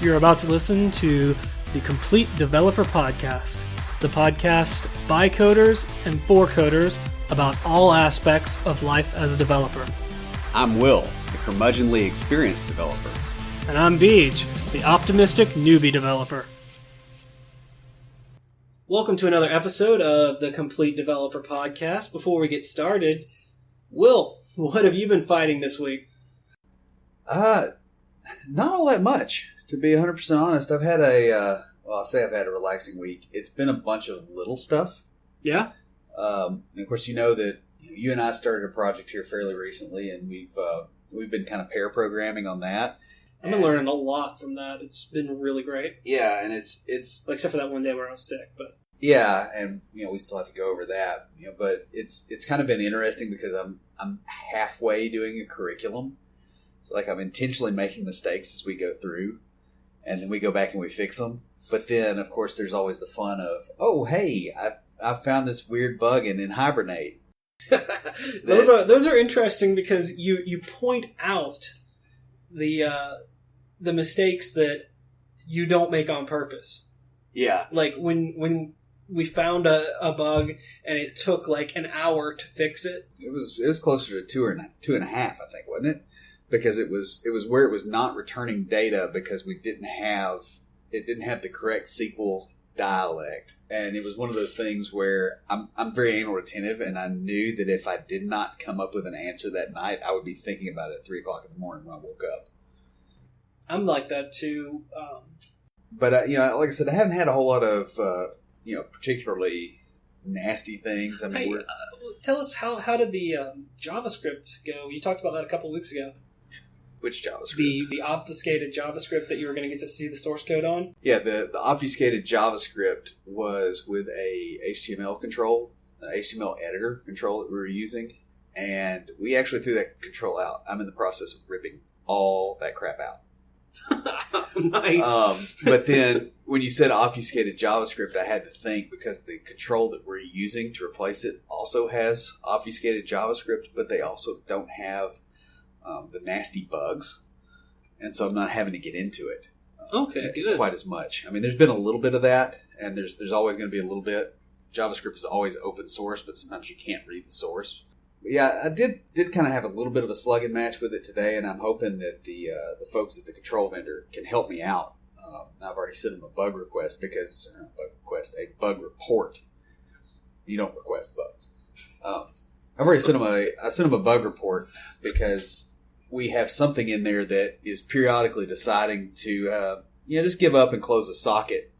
You're about to listen to the Complete Developer Podcast, the podcast by coders and for coders about all aspects of life as a developer. I'm Will, the curmudgeonly experienced developer. And I'm Beej, the optimistic newbie developer. Welcome to another episode of the Complete Developer Podcast. Before we get started, Will, what have you been fighting this week? Not all that much, to be 100% honest. I've had I'll say I've had a relaxing week. It's been a bunch of little stuff. Yeah? And of course, you know that you and I started a project here fairly recently, and we've been kind of pair programming on that. I've been learning a lot from that. It's been really great. Yeah, and it's except for that one day where I was sick, but yeah, and we still have to go over that. But it's kind of been interesting because I'm halfway doing a curriculum. So I'm intentionally making mistakes as we go through, and then we go back and we fix them. But then, of course, there's always the fun of, oh, hey, I found this weird bug in Hibernate. Those are interesting because you point out the mistakes that you don't make on purpose. Yeah. Like when we found a bug and it took like an hour to fix it. It was closer to two and a half, I think, wasn't it? Because it was where it was not returning data because it didn't have the correct SQL dialect. And it was one of those things where I'm very anal retentive, and I knew that if I did not come up with an answer that night, I would be thinking about it at 3 o'clock in the morning when I woke up. I'm like that too. But like I said, I haven't had a whole lot of particularly nasty things. I mean, tell us how did the JavaScript go? You talked about that a couple of weeks ago. Which JavaScript? The obfuscated JavaScript that you were going to get to see the source code on? Yeah, the obfuscated JavaScript was with a HTML control, HTML editor control that we were using, and we actually threw that control out. I'm in the process of ripping all that crap out. Nice. But then when you said obfuscated JavaScript, I had to think because the control that we're using to replace it also has obfuscated JavaScript, but they also don't have the nasty bugs, and so I'm not having to get into it good. quite as much. I mean, there's been a little bit of that, and there's always going to be a little bit. JavaScript is always open source, but sometimes you can't read the source. But yeah, I did kind of have a little bit of a slug and match with it today, and I'm hoping that the folks at the control vendor can help me out. I've already sent them a bug report. You don't request bugs. I've already sent them a bug report because we have something in there that is periodically deciding to just give up and close a socket.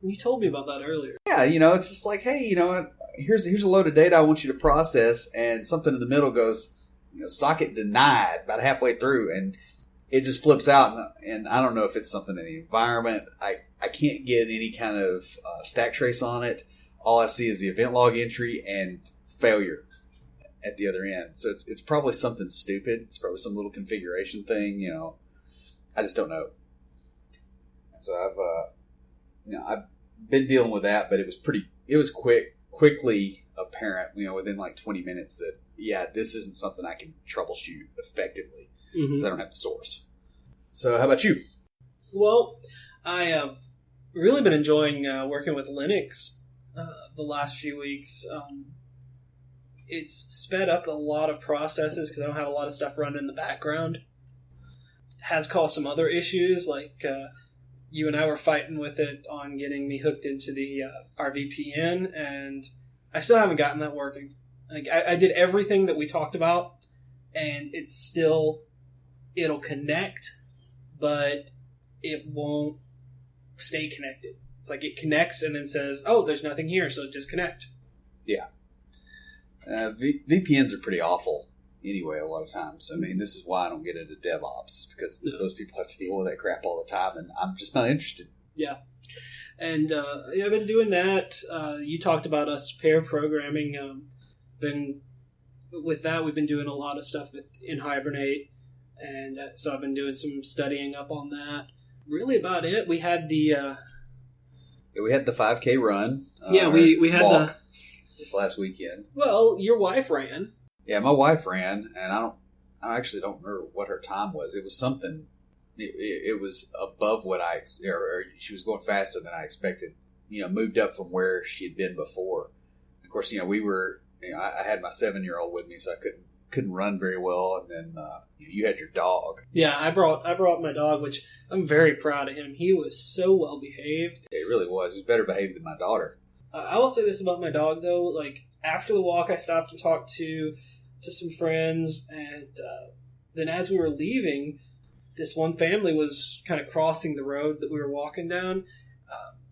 You told me about that earlier. Yeah, it's just like, hey, here's a load of data I want you to process, and something in the middle goes, socket denied about halfway through, and it just flips out, and I don't know if it's something in the environment. I can't get any kind of stack trace on it. All I see is the event log entry and failure at the other end. So it's probably something stupid. It's probably some little configuration thing. I just don't know. And so I've been dealing with that, but it was quickly apparent, within like 20 minutes that, yeah, this isn't something I can troubleshoot effectively because I don't have the source. So how about you? Well, I have really been enjoying working with Linux the last few weeks. It's sped up a lot of processes because I don't have a lot of stuff running in the background. It has caused some other issues, like you and I were fighting with it on getting me hooked into our VPN, and I still haven't gotten that working. Like I did everything that we talked about, and it'll connect, but it won't stay connected. It's like it connects and then says, oh, there's nothing here, so disconnect. Yeah. VPNs are pretty awful anyway a lot of times. I mean, this is why I don't get into DevOps, because those people have to deal with that crap all the time, and I'm just not interested. Yeah. And I've been doing that. You talked about us pair programming. With that, we've been doing a lot of stuff in Hibernate, and so I've been doing some studying up on that. Really about it. We had the 5K run. We had walk this last weekend. Well, your wife ran. Yeah, my wife ran, and I actually don't remember what her time was. It was something it was above what or she was going faster than I expected. Moved up from where she had been before. Of course, we were. I had my 7-year-old with me, so I couldn't run very well. And then you had your dog. Yeah, I brought my dog, which I'm very proud of him. He was so well behaved. Yeah, he really was. He was better behaved than my daughter. I will say this about my dog, though. Like, after the walk, I stopped to talk to some friends, and then as we were leaving, this one family was kind of crossing the road that we were walking down.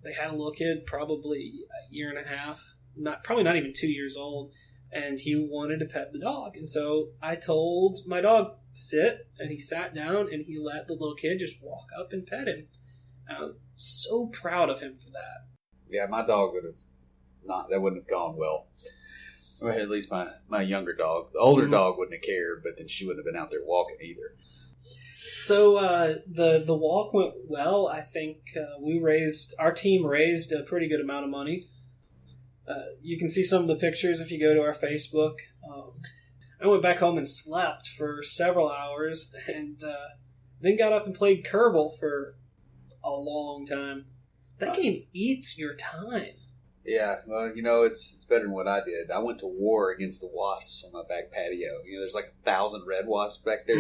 They had a little kid, probably a year and a half, probably not even 2 years old, and he wanted to pet the dog. And so I told my dog, sit, and he sat down, and he let the little kid just walk up and pet him. I was so proud of him for that. Yeah, my dog would have not, that wouldn't have gone well. Or at least my younger dog. The older dog wouldn't have cared, but then she wouldn't have been out there walking either. So the walk went well. I think our team raised a pretty good amount of money. You can see some of the pictures if you go to our Facebook. I went back home and slept for several hours, and then got up and played Kerbal for a long time. That game eats your time. Yeah, well, it's better than what I did. I went to war against the wasps on my back patio. There's like 1,000 red wasps back there,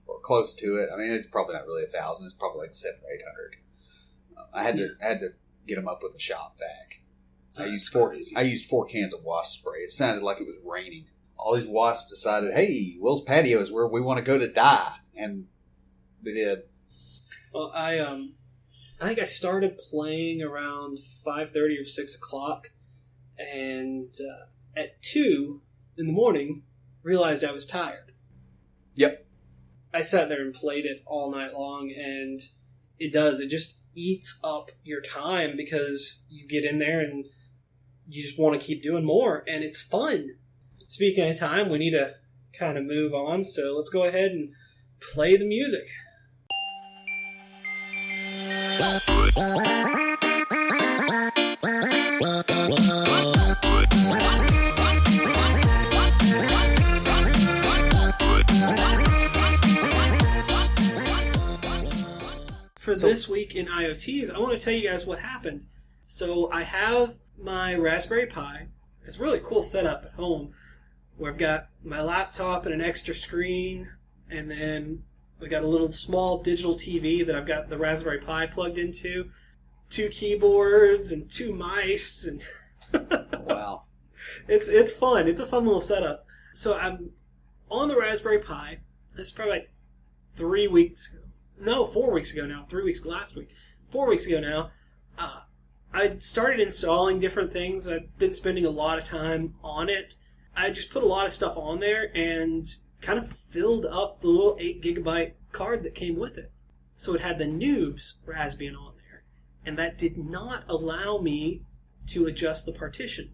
or close to it. I mean, it's probably not really 1,000. It's probably like 700 or 800. I had to get them up with a shop vac. I used 4 cans of wasp spray. It sounded like it was raining. All these wasps decided, hey, Will's patio is where we want to go to die, and they did. Well, I think I started playing around 5:30 or 6 o'clock, and at 2 in the morning, realized I was tired. Yep. I sat there and played it all night long, and it just eats up your time because you get in there and you just want to keep doing more, and it's fun. Speaking of time, we need to kind of move on, so let's go ahead and play the music. For this week in IoTs, I want to tell you guys what happened. So I have my Raspberry Pi. It's a really cool setup at home where I've got my laptop and an extra screen, and then I've got a little small digital TV that I've got the Raspberry Pi plugged into, 2 keyboards and 2 mice, and wow, it's fun. It's a fun little setup. So I'm on the Raspberry Pi. That's probably like 3 weeks ago. No, 4 weeks ago now. 3 weeks last week. 4 weeks ago now. I started installing different things. I've been spending a lot of time on it. I just put a lot of stuff on there and kind of filled up the little 8 gigabyte card that came with it. So it had the Noobs Raspbian on there. And that did not allow me to adjust the partition.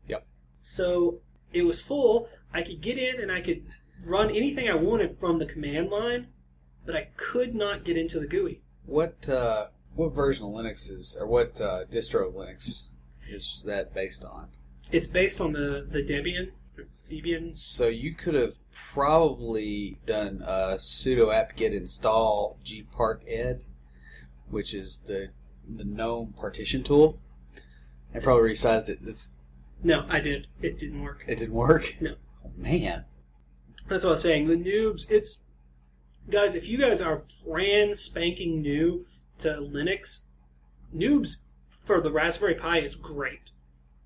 Yep. So it was full. I could get in and I could run anything I wanted from the command line, but I could not get into the GUI. What version of Linux or what distro of Linux is that based on? It's based on the Debian. So you could have probably done a sudo apt-get install gparted, which is the GNOME partition tool, and probably resized it. No, I did. It didn't work. It didn't work? No. Oh, man. That's what I was saying. The Noobs, guys, if you guys are brand spanking new to Linux, Noobs for the Raspberry Pi is great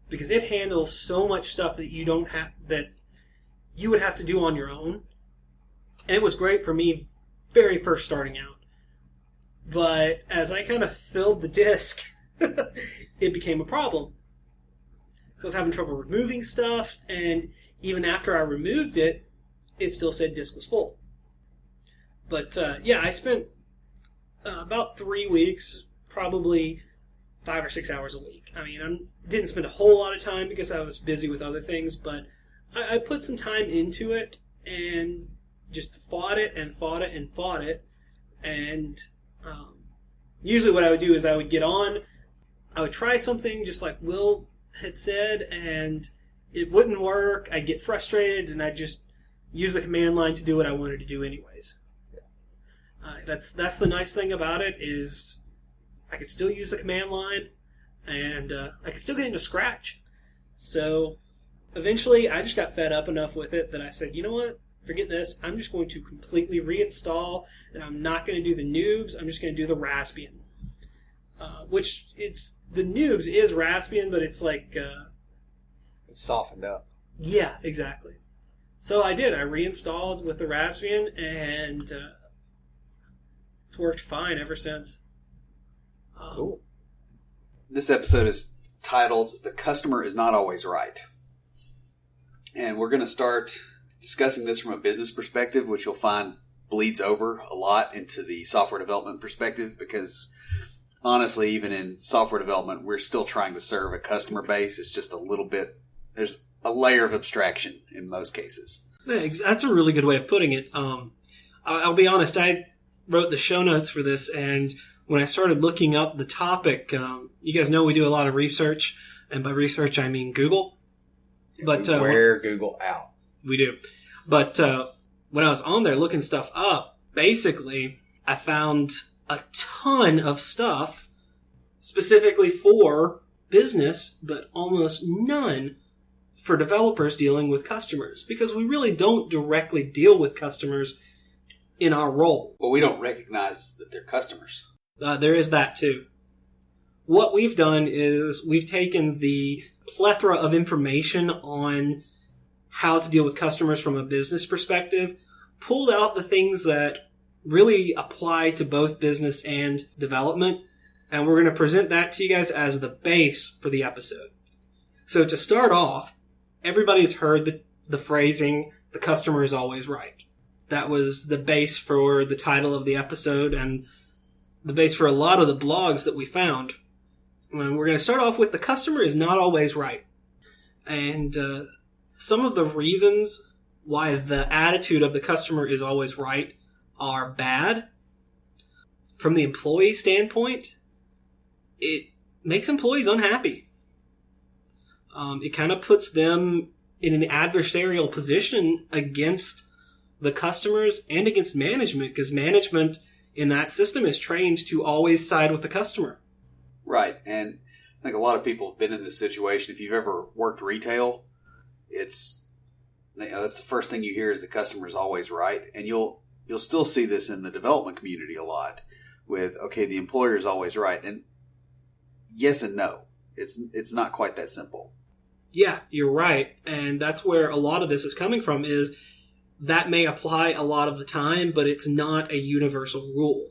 because it handles so much stuff that you would have to do on your own. And it was great for me very first starting out. But as I kind of filled the disk, it became a problem. So I was having trouble removing stuff, and even after I removed it, it still said disk was full. But I spent about 3 weeks, probably 5 or 6 hours a week. I mean, I didn't spend a whole lot of time because I was busy with other things, but I put some time into it and just fought it and fought it and fought it. And usually what I would do is I would get on, I would try something just like Will had said, and it wouldn't work. I'd get frustrated, and I'd just use the command line to do what I wanted to do anyways. That's the nice thing about it is I could still use the command line, and I could still get into Scratch. So eventually, I just got fed up enough with it that I said, you know what? Forget this. I'm just going to completely reinstall, and I'm not going to do the Noobs. I'm just going to do the Raspbian. The Noobs is Raspbian, but it's like... it's softened up. Yeah, exactly. So I did. I reinstalled with the Raspbian, and it's worked fine ever since. Cool. This episode is titled, "The Customer is Not Always Right." And we're going to start discussing this from a business perspective, which you'll find bleeds over a lot into the software development perspective, because honestly, even in software development, we're still trying to serve a customer base. It's just a little bit, there's a layer of abstraction in most cases. That's a really good way of putting it. I'll be honest, I wrote the show notes for this, and when I started looking up the topic, you guys know we do a lot of research, and by research I mean Google. But we wear Google out. We do. But when I was on there looking stuff up, basically I found a ton of stuff specifically for business, but almost none for developers dealing with customers, because we really don't directly deal with customers in our role. Well, we don't recognize that they're customers. There is that too. What we've done is we've taken the plethora of information on how to deal with customers from a business perspective, pulled out the things that really apply to both business and development, and we're going to present that to you guys as the base for the episode. So to start off, everybody's heard the phrasing, "the customer is always right." That was the base for the title of the episode and the base for a lot of the blogs that we found. And we're going to start off with "the customer is not always right." And some of the reasons why the attitude of the customer is always right are bad. From the employee standpoint, it makes employees unhappy. It kind of puts them in an adversarial position against the customers and against management, because management in that system is trained to always side with the customer. Right. And I think a lot of people have been in this situation. If you've ever worked retail, that's the first thing you hear is the customer is always right. And you'll still see this in the development community a lot with, okay, the employer is always right. And yes and no. It's not quite that simple. Yeah, you're right. And that's where a lot of this is coming from, is that may apply a lot of the time, but it's not a universal rule.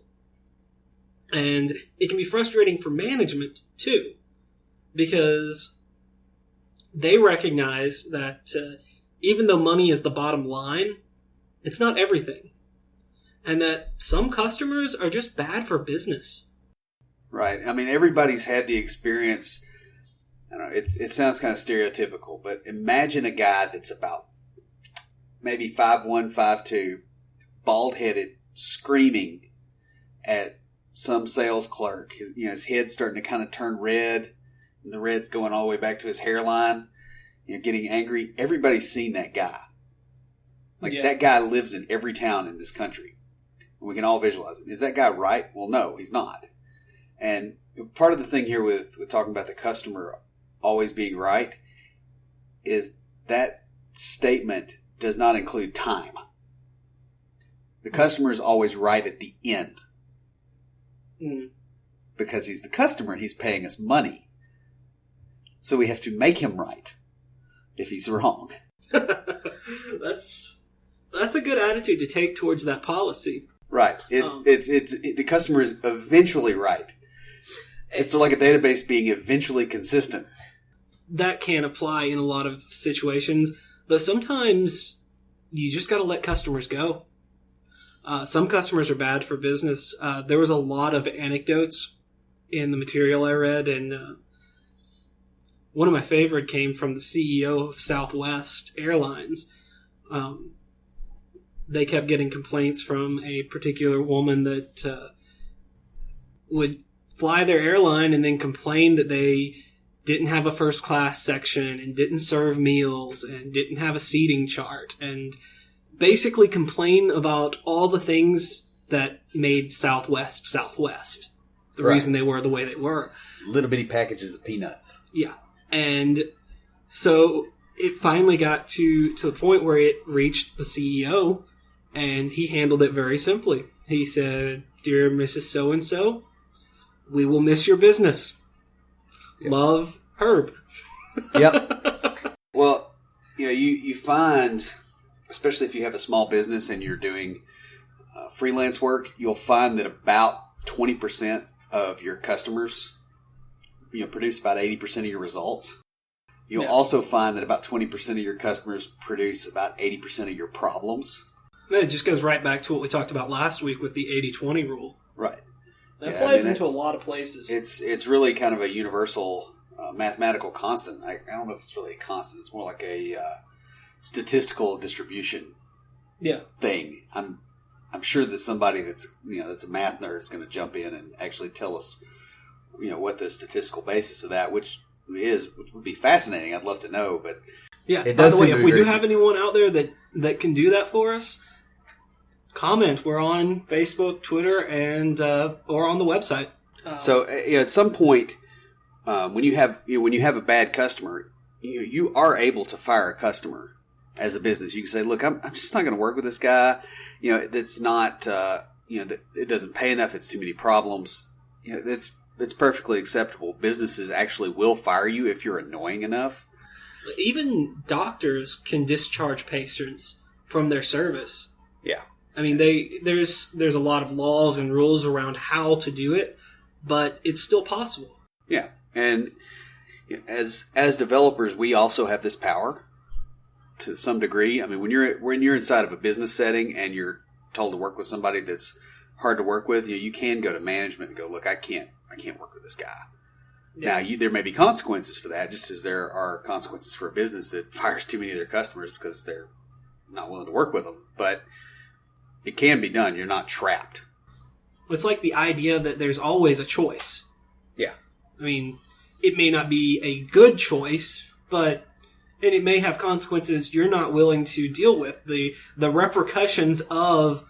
And it can be frustrating for management too, because they recognize that even though money is the bottom line, it's not everything. And that some customers are just bad for business. Right. I mean, everybody's had the experience. I don't know, it sounds kind of stereotypical, but imagine a guy that's about maybe 5'1", 5'2", bald-headed, screaming at some sales clerk. His head's starting to kind of turn red, and the red's going all the way back to his hairline, getting angry. Everybody's seen that guy. That guy lives in every town in this country. We can all visualize him. Is that guy right? Well, no, he's not. And part of the thing here with talking about the customer always being right is that statement does not include time. The customer is always right at the end. Because he's the customer and he's paying us money. So we have to make him right if he's wrong. That's a good attitude to take towards that policy. Right. The customer is eventually right. It's sort of like a database being eventually consistent. That can apply in a lot of situations, though sometimes you just got to let customers go. Some customers are bad for business. There was a lot of anecdotes in the material I read, and one of my favorite came from the CEO of Southwest Airlines. They kept getting complaints from a particular woman that would fly their airline and then complain that they didn't have a first class section and didn't serve meals and didn't have a seating chart, and basically complain about all the things that made Southwest Southwest. The Right. reason they were the way they were. Little bitty packages of peanuts. Yeah. And so it finally got to the point where it reached the CEO, and he handled it very simply. He said, "Dear Mrs. So-and-so, we will miss your business. Yep. Love, Herb." Yep. Well, you find, especially if you have a small business and you're doing freelance work, you'll find that about 20% of your customers, produce about 80% of your results. You'll also find that about 20% of your customers produce about 80% of your problems. It just goes right back to what we talked about last week with the 80-20 rule. Right. That applies into a lot of places. It's really kind of a universal mathematical constant. I don't know if it's really a constant. It's more like a statistical distribution thing. I'm sure that somebody that's a math nerd is going to jump in and actually tell us what the statistical basis of that, which would be fascinating. I'd love to know, but by the way, if we do have anyone out there that can do that for us, comment. We're on Facebook, Twitter, and or on the website. So at some point, when you have a bad customer, you are able to fire a customer as a business. You can say, "Look, I'm just not going to work with this guy. That's not that it doesn't pay enough. It's too many problems. It's perfectly acceptable. Businesses actually will fire you if you're annoying enough. Even doctors can discharge patients from their service. Yeah. I mean, there's a lot of laws and rules around how to do it, but it's still possible. Yeah, and as developers, we also have this power to some degree. I mean, when you're inside of a business setting and you're told to work with somebody that's hard to work with, you can go to management and go, "Look, I can't work with this guy." Yeah. Now, there may be consequences for that, just as there are consequences for a business that fires too many of their customers because they're not willing to work with them. But it can be done. You're not trapped. It's like the idea that there's always a choice. Yeah. I mean, it may not be a good choice, and it may have consequences you're not willing to deal with. The repercussions of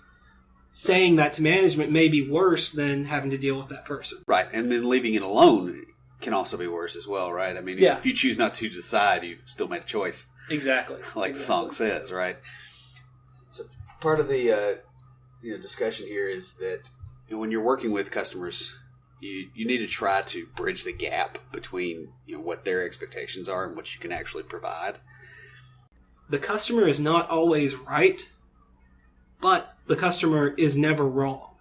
saying that to management may be worse than having to deal with that person. Right. And then leaving it alone can also be worse as well, right? I mean, if you choose not to decide, you've still made a choice. Exactly. The song says, right? So part of the discussion here is that when you're working with customers, you need to try to bridge the gap between what their expectations are and what you can actually provide. The customer is not always right, but the customer is never wrong.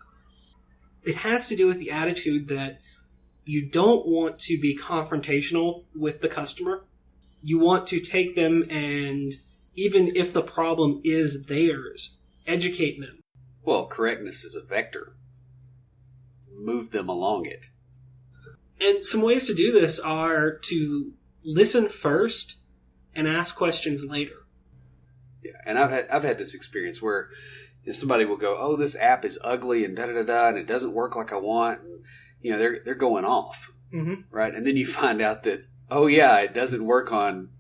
It has to do with the attitude that you don't want to be confrontational with the customer. You want to take them and, even if the problem is theirs, educate them. Well, correctness is a vector. Move them along it. And some ways to do this are to listen first and ask questions later. Yeah, and I've had this experience where somebody will go, "Oh, this app is ugly and da-da-da-da, and it doesn't work like I want," and they're going off, right? And then you find out that, oh yeah, it doesn't work on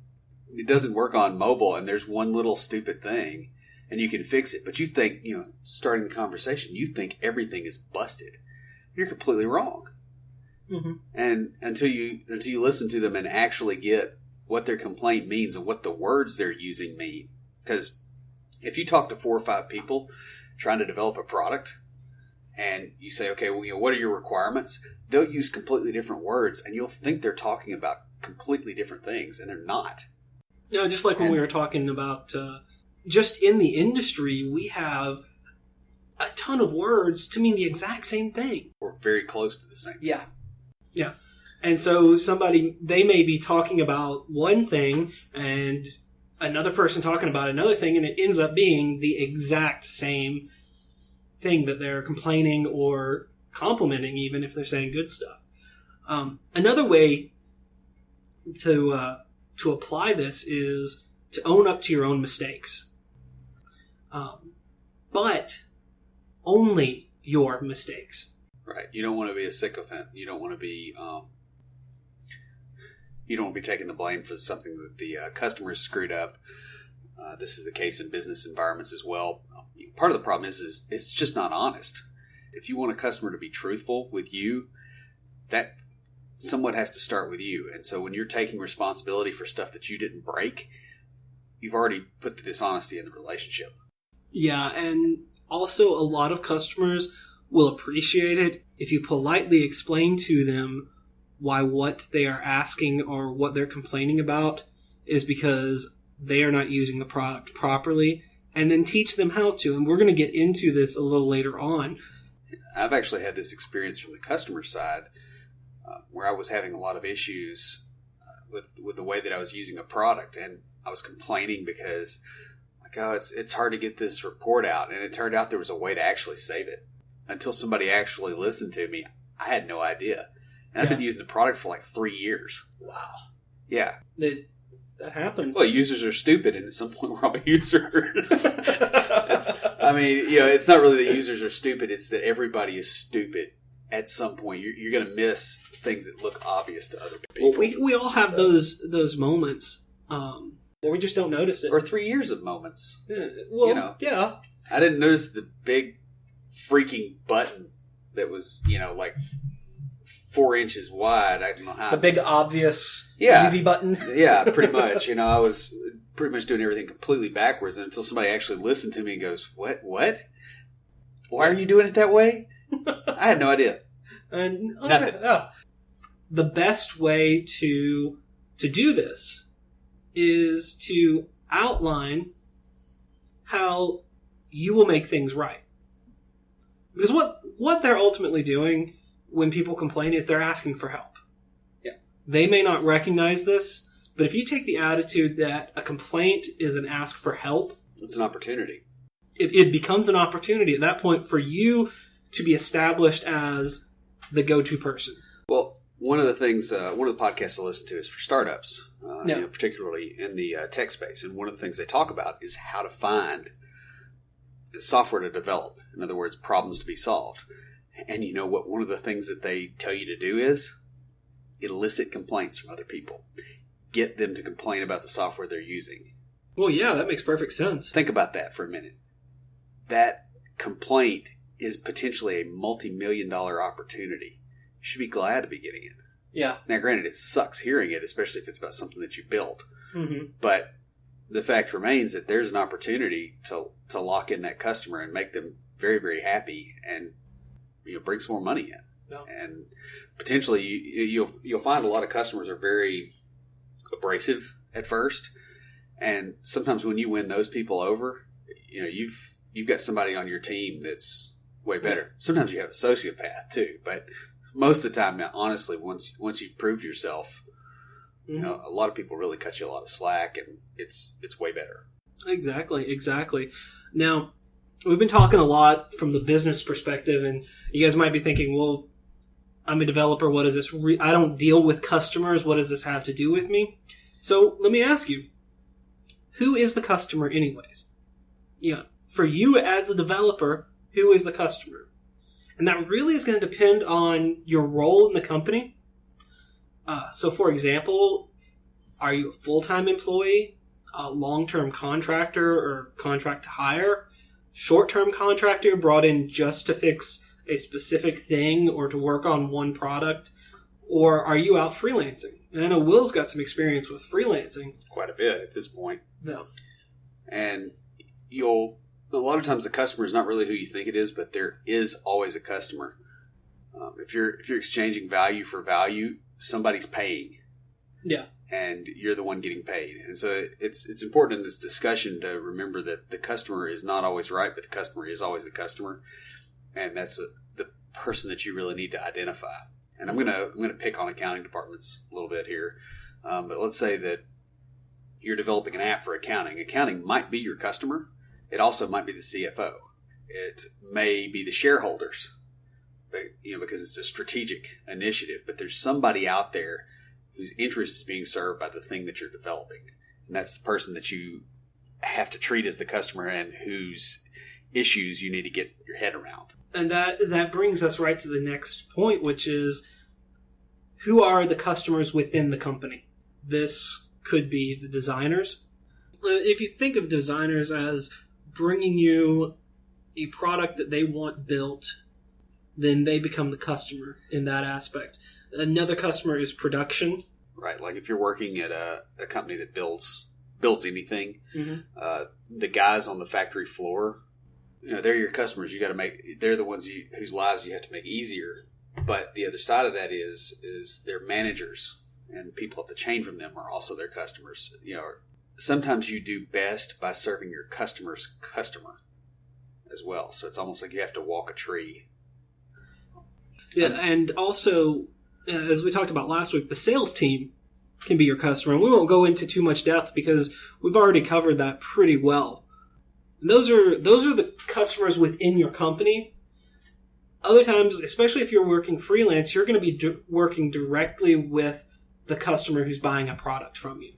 mobile, and there's one little stupid thing, and you can fix it. But you think, starting the conversation, you think everything is busted. You're completely wrong. Mm-hmm. And until you listen to them and actually get what their complaint means and what the words they're using mean, because if you talk to 4 or 5 people trying to develop a product, and you say, "Okay, well, what are your requirements?" They'll use completely different words, and you'll think they're talking about completely different things, and they're not. Just like when we were talking about, just in the industry, we have a ton of words to mean the exact same thing. Or very close to the same thing. Yeah. And so they may be talking about one thing, and another person talking about another thing, and it ends up being the exact same thing that they're complaining or complimenting, even if they're saying good stuff. Another way to apply this is to own up to your own mistakes. But only your mistakes. Right. You don't want to be a sycophant. You don't want to be taking the blame for something that the customers screwed up. This is the case in business environments as well. Part of the problem is it's just not honest. if you want a customer to be truthful with you, that somewhat has to start with you. And so when you're taking responsibility for stuff that you didn't break, you've already put the dishonesty in the relationship. Yeah, and also a lot of customers will appreciate it if you politely explain to them why what they are asking or what they're complaining about is because they are not using the product properly, and then teach them how to. And we're going to get into this a little later on. I've actually had this experience from the customer side where I was having a lot of issues with the way that I was using a product, and I was complaining because, like, oh, it's hard to get this report out, and it turned out there was a way to actually save it. Until somebody actually listened to me, I had no idea. And I've been using the product for like 3 years. Wow. Yeah. That happens. Well, users are stupid, and at some point we're all users. It's not really that users are stupid. It's that everybody is stupid at some point. You're going to miss things that look obvious to other people. Well, we all have those moments where we just don't notice it. Or 3 years of moments. Yeah. Yeah. I didn't notice the big freaking button that was, like 4 inches wide. I don't know how. The big obvious easy button. Yeah, pretty much. I was pretty much doing everything completely backwards until somebody actually listened to me and goes, What? Why are you doing it that way? I had no idea. And Nothing. The best way to do this is to outline how you will make things right. Because what they're ultimately doing when people complain is they're asking for help. Yeah. They may not recognize this, but if you take the attitude that a complaint is an ask for help, it's an opportunity. It becomes an opportunity at that point for you to be established as the go-to person. Well, one of the things, one of the podcasts I listen to is for startups, particularly in the tech space. And one of the things they talk about is how to find software to develop. In other words, problems to be solved. And you know what one of the things that they tell you to do is? Elicit complaints from other people. Get them to complain about the software they're using. Well, yeah, that makes perfect sense. Think about that for a minute. That complaint is potentially a multi-million-dollar opportunity. You should be glad to be getting it. Yeah. Now, granted, it sucks hearing it, especially if it's about something that you built. Mm-hmm. But the fact remains that there's an opportunity to lock in that customer and make them very, very happy and bring some more money in. Yeah. And potentially you'll find a lot of customers are very abrasive at first. And sometimes when you win those people over, you've got somebody on your team that's way better. Sometimes you have a sociopath too, but most of the time, now, honestly, once you've proved yourself, mm-hmm. A lot of people really cut you a lot of slack, and it's way better. Exactly. Now, we've been talking a lot from the business perspective, and you guys might be thinking, well, I'm a developer. What is this? I don't deal with customers. What does this have to do with me? So let me ask you, who is the customer anyways? Yeah, for you as the developer, who is the customer? And that really is going to depend on your role in the company. So, for example, are you a full-time employee, a long-term contractor or contract to hire, short-term contractor brought in just to fix a specific thing or to work on one product, or are you out freelancing? And I know Will's got some experience with freelancing. Quite a bit at this point. Yeah. And a lot of times the customer is not really who you think it is, but there is always a customer. If you're exchanging value for value, somebody's paying. Yeah. And you're the one getting paid. And so it's important in this discussion to remember that the customer is not always right, but the customer is always the customer. And that's the person that you really need to identify. And I'm gonna pick on accounting departments a little bit here. But let's say that you're developing an app for accounting. Accounting might be your customer. It also might be the CFO. It may be the shareholders, but, because it's a strategic initiative. But there's somebody out there whose interest is being served by the thing that you're developing. And that's the person that you have to treat as the customer and whose issues you need to get your head around. And that brings us right to the next point, which is, who are the customers within the company? This could be the designers. If you think of designers as bringing you a product that they want built then they become the customer in that aspect. Another customer is production. Right, like if you're working at a company that builds anything, the guys on the factory floor, they're your customers. You got to they're the ones whose lives you have to make easier. But the other side of that is their managers and people at the change from them are also their customers. Sometimes you do best by serving your customer's customer as well. So it's almost like you have to walk a tree. Yeah, and also, as we talked about last week, the sales team can be your customer. And we won't go into too much depth because we've already covered that pretty well. And those are the customers within your company. Other times, especially if you're working freelance, you're going to be working directly with the customer who's buying a product from you.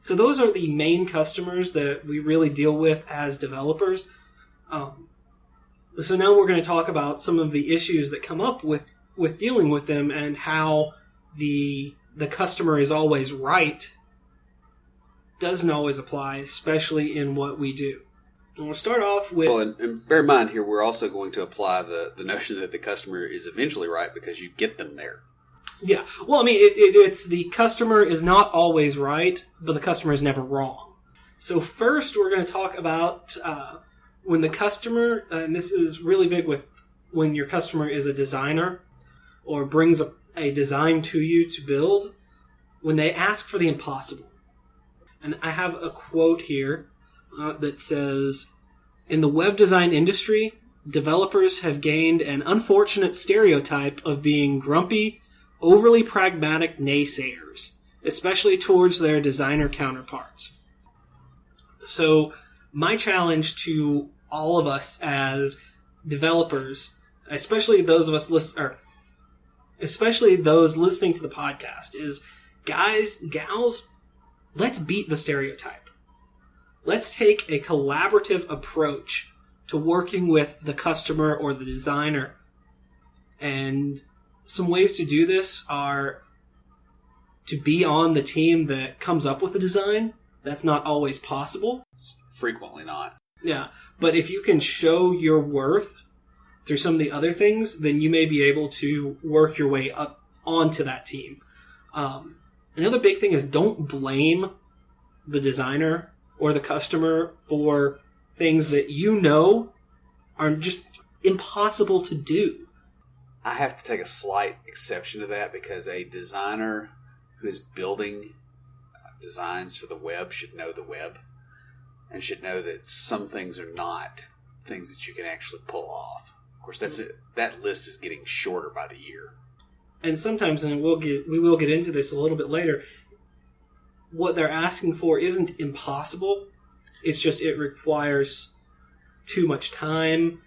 So those are the main customers that we really deal with as developers. So now we're going to talk about some of the issues that come up with dealing with them and how the customer is always right doesn't always apply, especially in what we do. And we'll start off with... Well, and bear in mind here, we're also going to apply the notion that the customer is eventually right because you get them there. Yeah. Well, I mean, it's the customer is not always right, but the customer is never wrong. So first, we're going to talk about when the customer, and this is really big with when your customer is a designer or brings a design to you to build, when they ask for the impossible. And I have a quote here that says, "In the web design industry, developers have gained an unfortunate stereotype of being grumpy, overly pragmatic naysayers, especially towards their designer counterparts." So my challenge to all of us as developers, especially those listening to the podcast, is guys, gals, let's beat the stereotype. Let's take a collaborative approach to working with the customer or the designer. And some ways to do this are to be on the team that comes up with the design. That's not always possible. Frequently not. Yeah. But if you can show your worth through some of the other things, then you may be able to work your way up onto that team. Another big thing is don't blame the designer or the customer for things that you know are just impossible to do. I have to take a slight exception to that because a designer who is building designs for the web should know the web and should know that some things are not things that you can actually pull off. Of course, that's it. That list is getting shorter by the year. And sometimes, and we will get into this a little bit later, what they're asking for isn't impossible. It's just it requires too much time.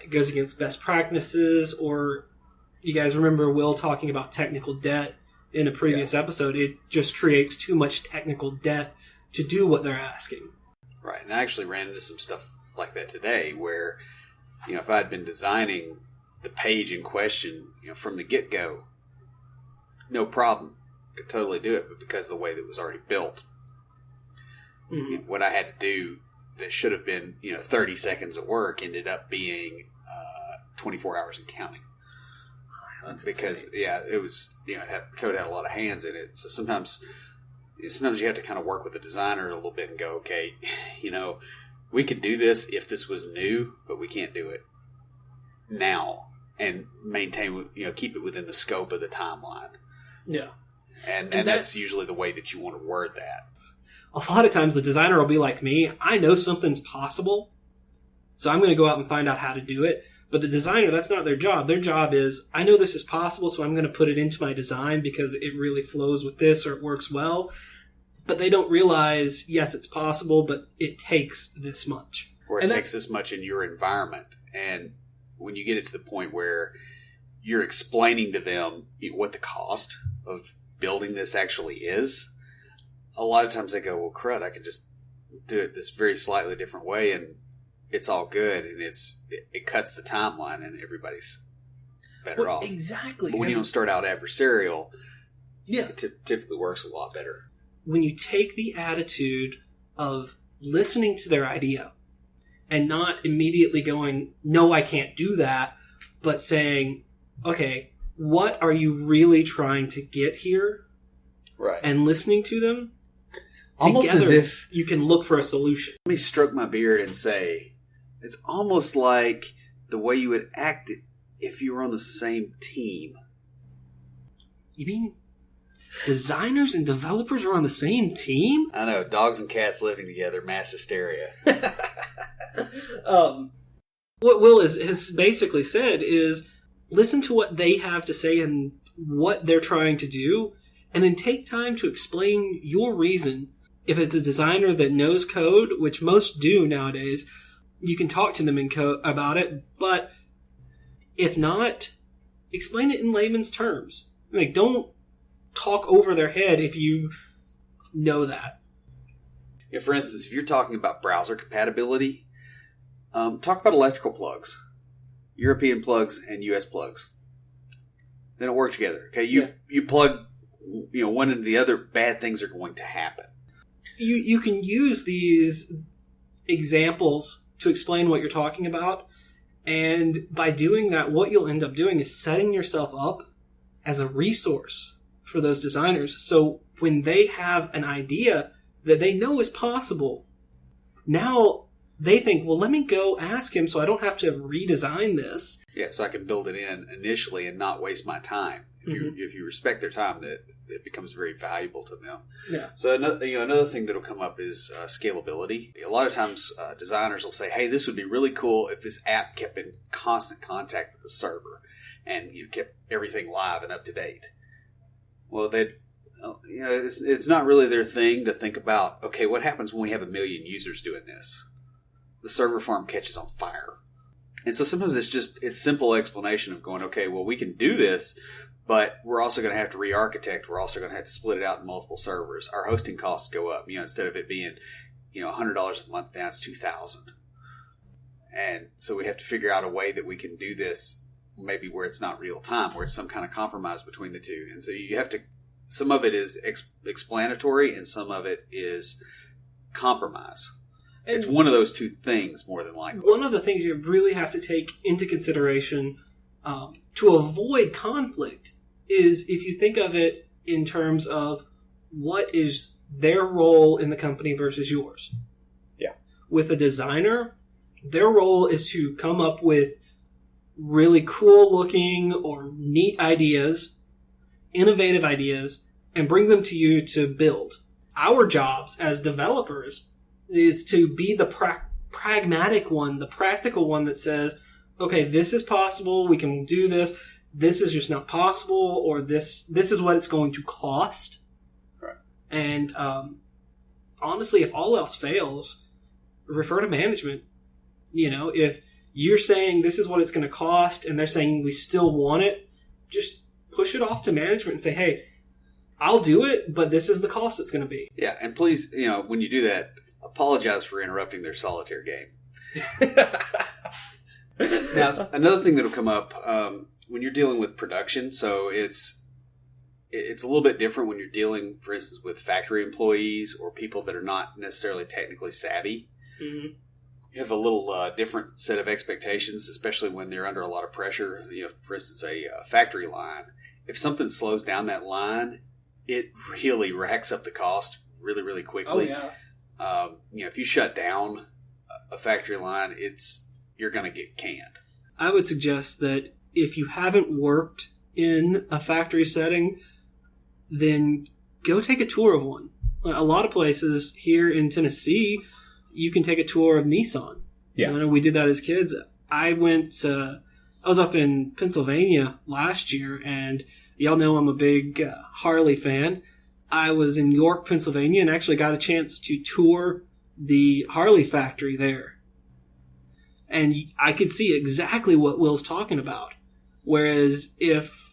It goes against best practices, or you guys remember Will talking about technical debt in a previous episode. It just creates too much technical debt to do what they're asking. Right, and I actually ran into some stuff like that today where, if I had been designing the page in question, from the get-go, no problem. Could totally do it, but because of the way that it was already built, what I had to do that should have been 30 seconds of work ended up being 24 hours and counting. That's because insane. It was code had a lot of hands in it, so sometimes you have to kind of work with the designer a little bit and go, okay, we could do this if this was new, but we can't do it now and maintain keep it within the scope of the timeline. Yeah. And that's usually the way that you want to word that. A lot of times the designer will be like me. I know something's possible, so I'm going to go out and find out how to do it. But the designer, that's not their job. Their job is, I know this is possible, so I'm going to put it into my design because it really flows with this or it works well. But they don't realize, yes, it's possible, but it takes this much. Or it takes this much in your environment. And when you get it to the point where you're explaining to them what the cost of building this actually is, a lot of times they go, well, crud, I could just do it this very slightly different way and it's all good, and it cuts the timeline and everybody's better off. Exactly. But when you don't start out adversarial, it typically works a lot better. When you take the attitude of listening to their idea and not immediately going, no, I can't do that, but saying, okay, what are you really trying to get here? Right. And listening to them. Almost together, as if you can look for a solution. Let me stroke my beard and say, it's almost like the way you would act if you were on the same team. You mean designers and developers are on the same team? I know, dogs and cats living together, mass hysteria. What Will has basically said is listen to what they have to say and what they're trying to do, and then take time to explain your reason. If it's a designer that knows code, which most do nowadays, you can talk to them in code about it. But if not, explain it in layman's terms. Like, don't talk over their head if you know that. Yeah, for instance, if you're talking about browser compatibility, talk about electrical plugs, European plugs and US plugs. They don't work together. Okay, you plug one into the other, bad things are going to happen. You can use these examples to explain what you're talking about, and by doing that, what you'll end up doing is setting yourself up as a resource for those designers. So when they have an idea that they know is possible, now they think, well, let me go ask him so I don't have to redesign this. Yeah, so I can build it in initially and not waste my time. If you respect their time, that it becomes very valuable to them. Yeah. So another thing that'll come up is scalability. A lot of times designers will say, "Hey, this would be really cool if this app kept in constant contact with the server and you kept everything live and up to date." Well, it's not really their thing to think about. Okay, what happens when we have 1 million users doing this? The server farm catches on fire, and so sometimes it's simple explanation of going, okay, well, we can do this. But we're also going to have to re-architect. We're also going to have to split it out in multiple servers. Our hosting costs go up. Instead of it being, $100 a month, now it's $2,000. And so we have to figure out a way that we can do this, maybe where it's not real time, where it's some kind of compromise between the two. And so you have to. Some of it is explanatory, and some of it is compromise. And it's one of those two things, more than likely. One of the things you really have to take into consideration to avoid conflict is if you think of it in terms of what is their role in the company versus yours. Yeah. With a designer, their role is to come up with really cool looking or neat ideas, innovative ideas, and bring them to you to build. Our jobs as developers is to be the pragmatic one, the practical one that says, okay, this is possible, we can do this, this is just not possible, or this is what it's going to cost. Right. And honestly, if all else fails, refer to management. If you're saying this is what it's going to cost, and they're saying we still want it, just push it off to management and say, hey, I'll do it, but this is the cost it's going to be. Yeah, and please, when you do that, apologize for interrupting their solitaire game. Now, another thing that'll come up when you're dealing with production, so it's a little bit different when you're dealing, for instance, with factory employees or people that are not necessarily technically savvy. Mm-hmm. You have a little different set of expectations, especially when they're under a lot of pressure. For instance, a factory line. If something slows down that line, it really racks up the cost really, really quickly. Oh, yeah. If you shut down a factory line, you're going to get canned. I would suggest that if you haven't worked in a factory setting, then go take a tour of one. A lot of places here in Tennessee, you can take a tour of Nissan. Yeah. We did that as kids. I was up in Pennsylvania last year, and y'all know I'm a big Harley fan. I was in York, Pennsylvania, and actually got a chance to tour the Harley factory there. And I could see exactly what Will's talking about. Whereas if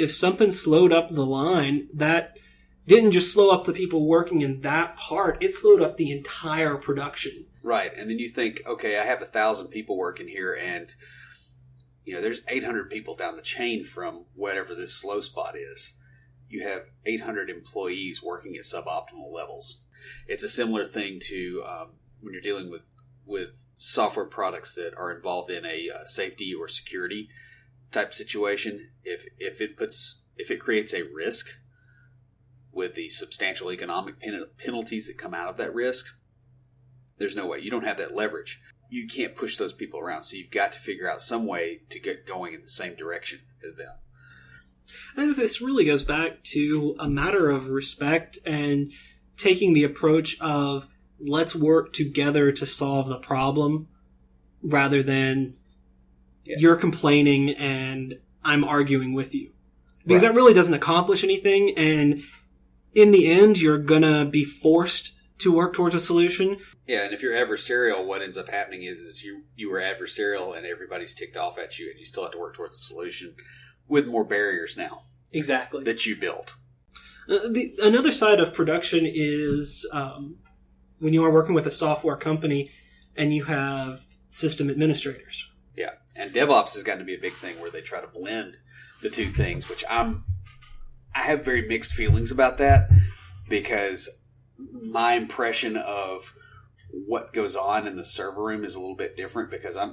something slowed up the line, that didn't just slow up the people working in that part, it slowed up the entire production. Right. And then you think, okay, I have 1,000 people working here, and there's 800 people down the chain from whatever this slow spot is. You have 800 employees working at suboptimal levels. It's a similar thing to when you're dealing with with software products that are involved in a safety or security type situation, if it creates a risk with the substantial economic penalties that come out of that risk, there's no way. You don't have that leverage. You can't push those people around. So you've got to figure out some way to get going in the same direction as them. I think this really goes back to a matter of respect and taking the approach of let's work together to solve the problem rather than you're complaining and I'm arguing with you. Because that really doesn't accomplish anything, and in the end, you're going to be forced to work towards a solution. Yeah, and if you're adversarial, what ends up happening is you were adversarial and everybody's ticked off at you and you still have to work towards a solution with more barriers now. Exactly. That you built. Another side of production is when you are working with a software company and you have system administrators. Yeah, and DevOps has gotten to be a big thing where they try to blend the two things, which I have very mixed feelings about that, because my impression of what goes on in the server room is a little bit different, because I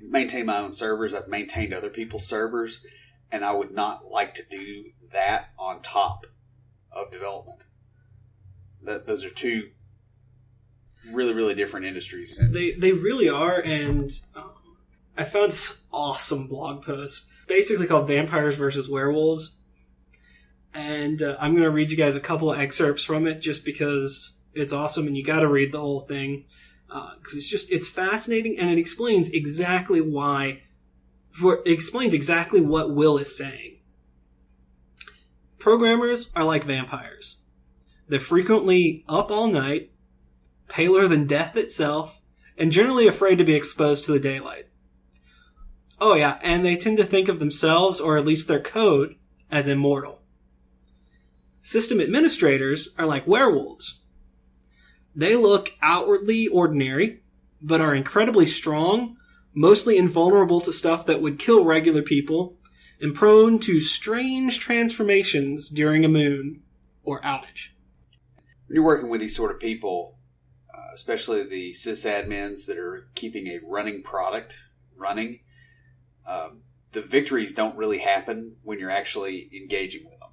maintain my own servers. I've maintained other people's servers, and I would not like to do that on top of development. Those are two really, really different industries. They really are, and I found this awesome blog post, basically called Vampires versus Werewolves. And I'm going to read you guys a couple of excerpts from it just because it's awesome and you got to read the whole thing. Because it's fascinating, and it explains exactly what Will is saying. Programmers are like vampires. They're frequently up all night, paler than death itself, and generally afraid to be exposed to the daylight. Oh yeah, and they tend to think of themselves, or at least their code, as immortal. System administrators are like werewolves. They look outwardly ordinary, but are incredibly strong, mostly invulnerable to stuff that would kill regular people, and prone to strange transformations during a moon or outage. When you're working with these sort of people, especially the sysadmins that are keeping a running product running, the victories don't really happen when you're actually engaging with them.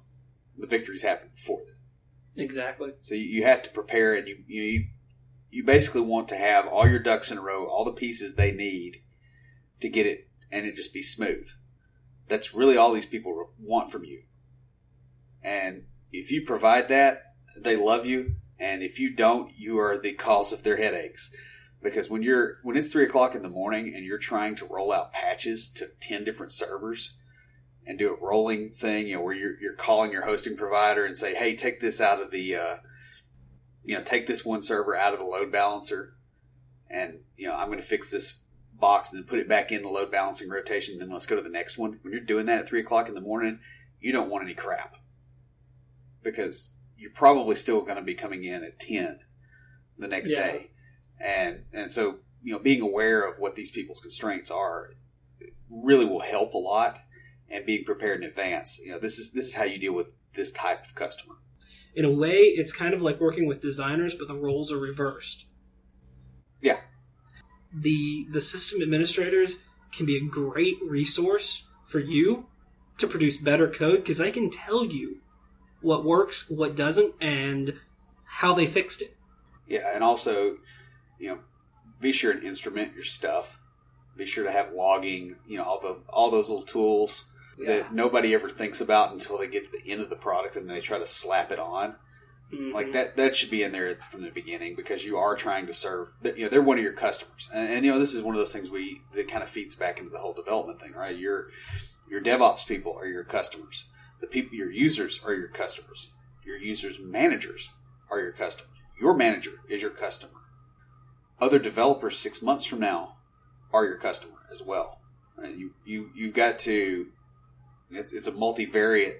The victories happen before that. Exactly. So you have to prepare, and you basically want to have all your ducks in a row, all the pieces they need to get it, and it just be smooth. That's really all these people want from you. And if you provide that, they love you. And if you don't, you are the cause of their headaches. Because when it's 3 o'clock in the morning and you're trying to roll out patches to 10 different servers and do a rolling thing, where you're calling your hosting provider and say, hey, take this out of the, take this one server out of the load balancer, and I'm going to fix this box and then put it back in the load balancing rotation, and then let's go to the next one. When you're doing that at 3 o'clock in the morning, you don't want any crap, because you're probably still going to be coming in at 10 the next day. And so, being aware of what these people's constraints are really will help a lot, and being prepared in advance. This is how you deal with this type of customer. In a way, it's kind of like working with designers, but the roles are reversed. Yeah. The system administrators can be a great resource for you to produce better code, because they can tell you what works, what doesn't, and how they fixed it. Yeah, and also, be sure and instrument your stuff. Be sure to have logging, all those little tools that nobody ever thinks about until they get to the end of the product and they try to slap it on. Mm-hmm. Like that should be in there from the beginning, because you are trying to serve. They're one of your customers, and this is one of those things that kind of feeds back into the whole development thing, right? Your DevOps people are your customers. Your users are your customers. Your users' managers are your customers. Your manager is your customer. Other developers 6 months from now are your customer as well. Right? You've got to. It's a multivariate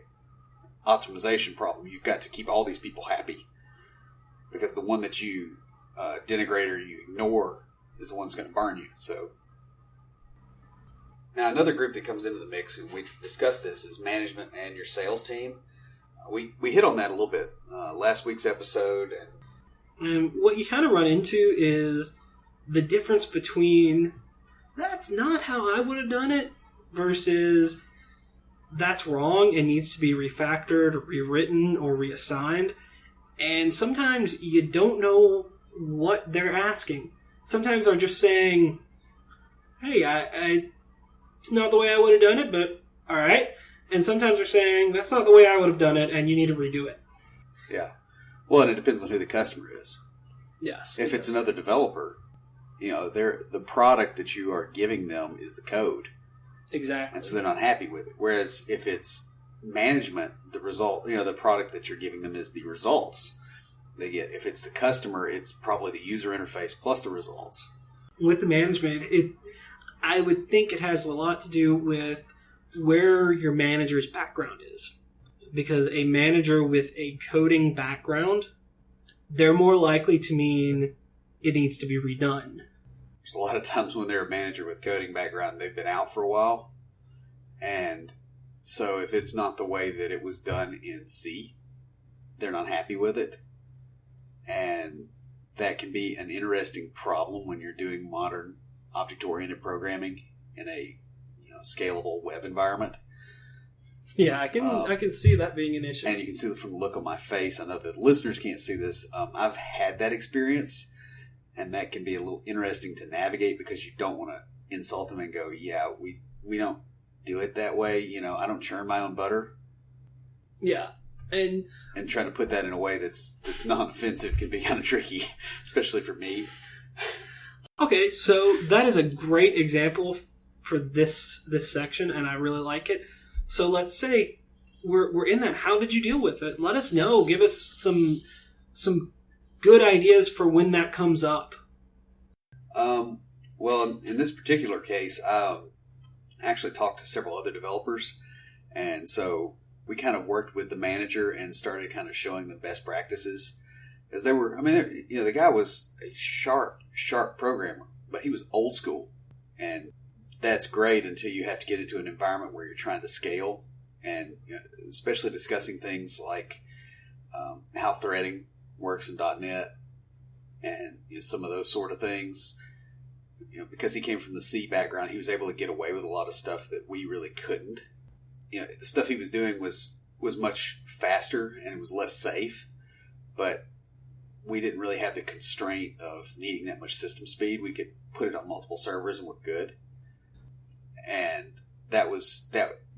optimization problem. You've got to keep all these people happy, because the one that you denigrate or you ignore is the one that's going to burn you. So now another group that comes into the mix, and we discussed this, is management and your sales team. We hit on that a little bit last week's episode. And what you kind of run into is the difference between that's not how I would have done it versus that's wrong and needs to be refactored, rewritten, or reassigned. And sometimes you don't know what they're asking. Sometimes they're just saying, hey, it's not the way I would have done it, but all right. And sometimes they're saying, that's not the way I would have done it, and you need to redo it. Yeah. Well, and it depends on who the customer is. Yes. If it's another developer, the product that you are giving them is the code. Exactly. And so they're not happy with it. Whereas if it's management, the result, the product that you're giving them is the results they get. If it's the customer, it's probably the user interface plus the results. With the management, I would think it has a lot to do with where your manager's background is. Because a manager with a coding background, they're more likely to mean it needs to be redone. There's a lot of times when they're a manager with coding background, they've been out for a while. And so if it's not the way that it was done in C, they're not happy with it. And that can be an interesting problem when you're doing modern object-oriented programming in a scalable web environment. Yeah, I can see that being an issue. And you can see it from the look on my face. I know that listeners can't see this. I've had that experience, and that can be a little interesting to navigate because you don't want to insult them and go, yeah, we don't do it that way. I don't churn my own butter. Yeah. And trying to put that in a way that's non-offensive can be kind of tricky, especially for me. Okay, so that is a great example for this section, and I really like it. So let's say we're in that. How did you deal with it? Let us know. Give us some good ideas for when that comes up. Well, in this particular case, I actually talked to several other developers, and so we kind of worked with the manager and started kind of showing them best practices. Because the guy was a sharp programmer, but he was old school. And that's great until you have to get into an environment where you're trying to scale, and especially discussing things like how threading works in .NET and some of those sort of things. Because he came from the C background, he was able to get away with a lot of stuff that we really couldn't. The stuff he was doing was much faster and it was less safe, but we didn't really have the constraint of needing that much system speed. We could put it on multiple servers and we're good. And that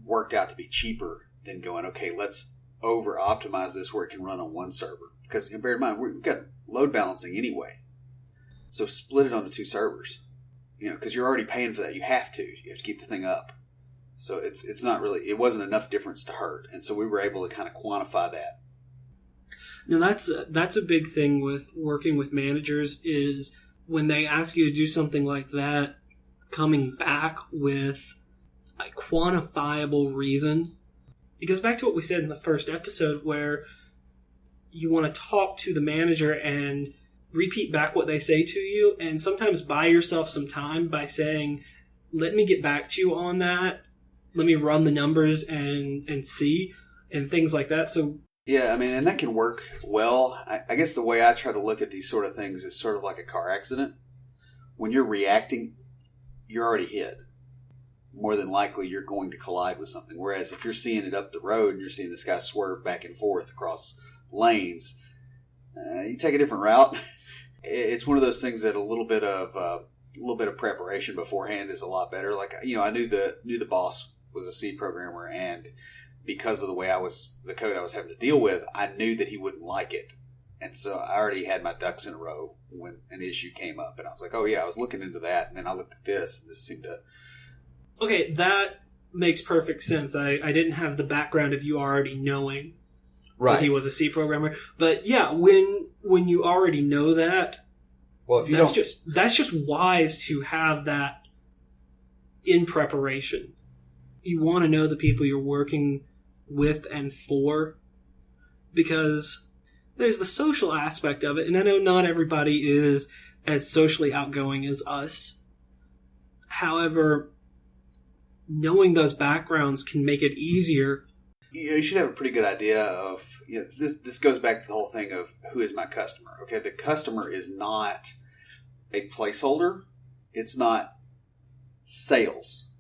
worked out to be cheaper than going, okay, let's over optimize this where it can run on one server. Because bear in mind, we've got load balancing anyway. So split it onto two servers. Because you're already paying for that. You have to keep the thing up. So it's not really, it wasn't enough difference to hurt. And so we were able to kind of quantify that. Now that's a big thing with working with managers is when they ask you to do something like that, coming back with a quantifiable reason. It goes back to what we said in the first episode where you want to talk to the manager and repeat back what they say to you, and sometimes buy yourself some time by saying, let me get back to you on that. Let me run the numbers and see, and things like that. So yeah, and that can work well. I guess the way I try to look at these sort of things is sort of like a car accident. When you're reacting, you're already hit. More than likely, you're going to collide with something. Whereas if you're seeing it up the road and you're seeing this guy swerve back and forth across lanes, you take a different route. It's one of those things that a little bit of preparation beforehand is a lot better. Like I knew the boss was a C programmer, and because of the code I was having to deal with, I knew that he wouldn't like it, and so I already had my ducks in a row when an issue came up, and I was like, oh yeah, I was looking into that, and then I looked at this, and this seemed to. Okay, that makes perfect sense. I didn't have the background of you already knowing that he was a C programmer. But yeah, when you already know that, well, if you that's just wise to have that in preparation. You want to know the people you're working with and for, because there's the social aspect of it, and I know not everybody is as socially outgoing as us. However, knowing those backgrounds can make it easier. You should have a pretty good idea of, this goes back to the whole thing of who is my customer. Okay, the customer is not a placeholder. It's not sales.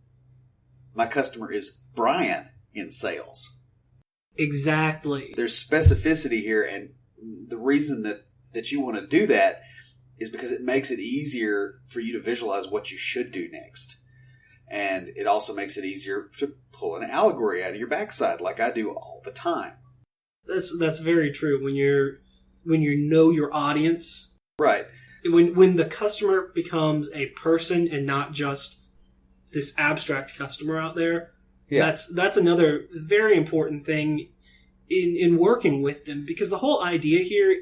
My customer is Brian in sales. Exactly. There's specificity here, and the reason that you want to do that is because it makes it easier for you to visualize what you should do next. And it also makes it easier to pull an allegory out of your backside like I do all the time. That's very true. When you know your audience. Right. When the customer becomes a person and not just this abstract customer out there, that's another very important thing in working with them, because the whole idea here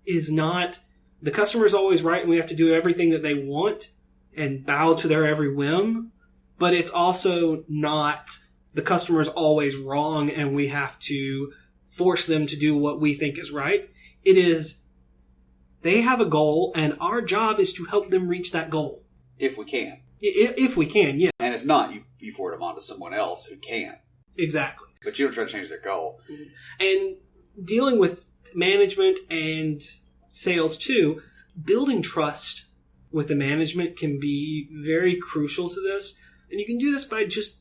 is not the customer's always right and we have to do everything that they want and bow to their every whim, but it's also not the customer's always wrong and we have to force them to do what we think is right. It is they have a goal and our job is to help them reach that goal. If we can. If we can, yeah. And if not, you forward them on to someone else who can. Exactly. But you don't try to change their goal. And dealing with management and sales too, building trust with the management can be very crucial to this. And you can do this by just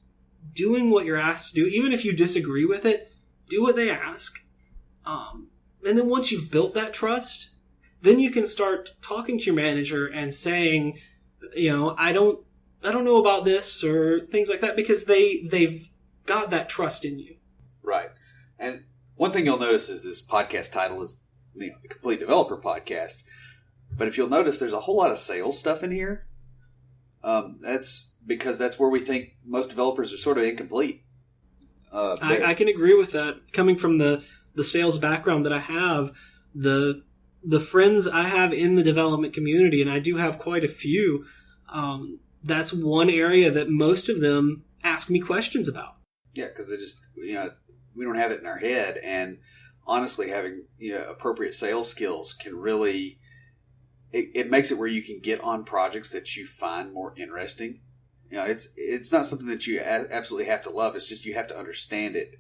doing what you're asked to do. Even if you disagree with it, do what they ask. And then once you've built that trust, then you can start talking to your manager and saying, I don't know about this or things like that, because they've got that trust in you. Right. And one thing you'll notice is this podcast title is the Complete Developer Podcast. But if you'll notice, there's a whole lot of sales stuff in here. That's because that's where we think most developers are sort of incomplete. I can agree with that. Coming from the sales background that I have, the friends I have in the development community, and I do have quite a few, that's one area that most of them ask me questions about. Yeah, because they just, we don't have it in our head. And honestly, having appropriate sales skills can really, it makes it where you can get on projects that you find more interesting. It's not something that you absolutely have to love. It's just you have to understand it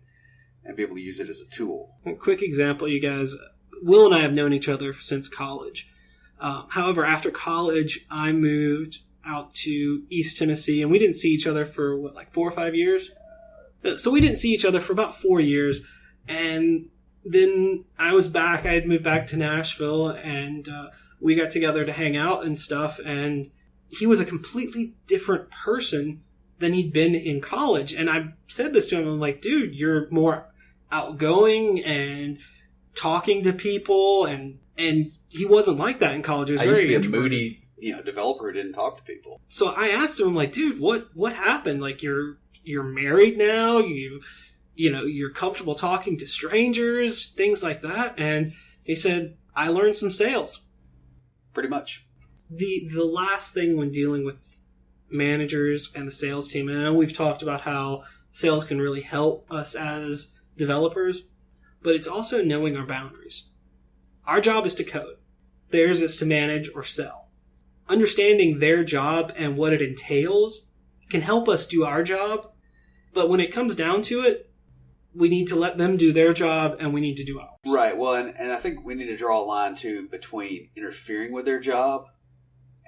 and be able to use it as a tool. A quick example, you guys. Will and I have known each other since college. However, after college, I moved out to East Tennessee, and we didn't see each other for, 4 or 5 years? So we didn't see each other for about 4 years, and then I was back. I had moved back to Nashville, and we got together to hang out and stuff, and he was a completely different person than he'd been in college. And I said this to him, I'm like, dude, you're more outgoing and talking to people, and he wasn't like that in college. It was I very used to be a moody, developer who didn't talk to people. So I asked him, like, dude, what happened? Like, you're married now, you're comfortable talking to strangers, things like that. And he said, I learned some sales. Pretty much. The last thing when dealing with managers and the sales team, and I know we've talked about how sales can really help us as developers, but it's also knowing our boundaries. Our job is to code. Theirs is to manage or sell. Understanding their job and what it entails can help us do our job, but when it comes down to it, we need to let them do their job and we need to do ours. Right. Well, and I think we need to draw a line, too, between interfering with their job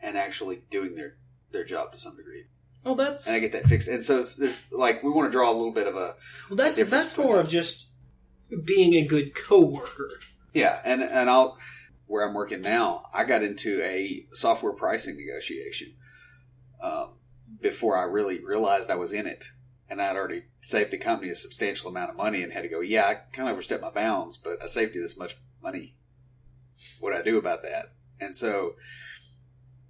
and actually doing their job to some degree. Oh, that's... And I get that fixed. And so, we want to draw a little bit of a... Well, that's more of just being a good coworker. Yeah, and where I'm working now, I got into a software pricing negotiation before I really realized I was in it. And I'd already saved the company a substantial amount of money and had to go, yeah, I kind of overstepped my bounds, but I saved you this much money. What do I do about that? And so,